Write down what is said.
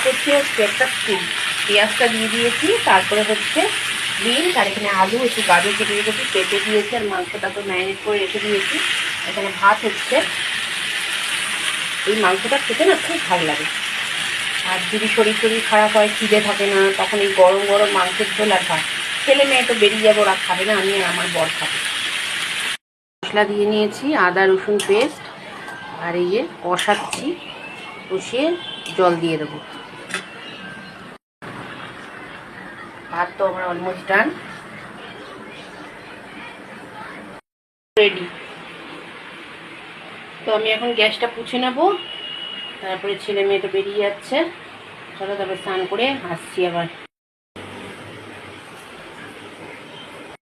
করছি হচ্ছে একটা স্যুপ। পেঁয়াজটা দিয়ে দিয়েছি, তারপরে হচ্ছে বিনস, আর এখানে আলু, একটু গাজর কেটে রেখেছি, পেঁপে দিয়েছি, আর মাংসটা তো ম্যারিনেট করে রেখে দিয়েছি। এখানে ভাত হচ্ছে। এই মাংসটা খেতে না খুব ভালো লাগে। আর যদি শরীর খারাপ হয়, খিদে থাকে না, তখন এই গরম গরম মাংসের ঝোল আর ভাত। ছেলে মেয়ে তো বেরিয়ে যাবো, ওরা খাবে না, আমি আর আমার বর খাবে। মশলা দিয়ে নিয়েছি, আদা রসুন পেস্ট, আর এই যে কষাচ্ছি, কষিয়ে জল দিয়ে দেবো। ভাত তো আমার অলমোস্ট ডান, রেডি। তো আমি এখন গ্যাসটা পুছে নেব, তারপরে ছেলে মেয়ে তো বেরিয়ে যাচ্ছে। চলো তারপরে স্নান করে আসছি আবার।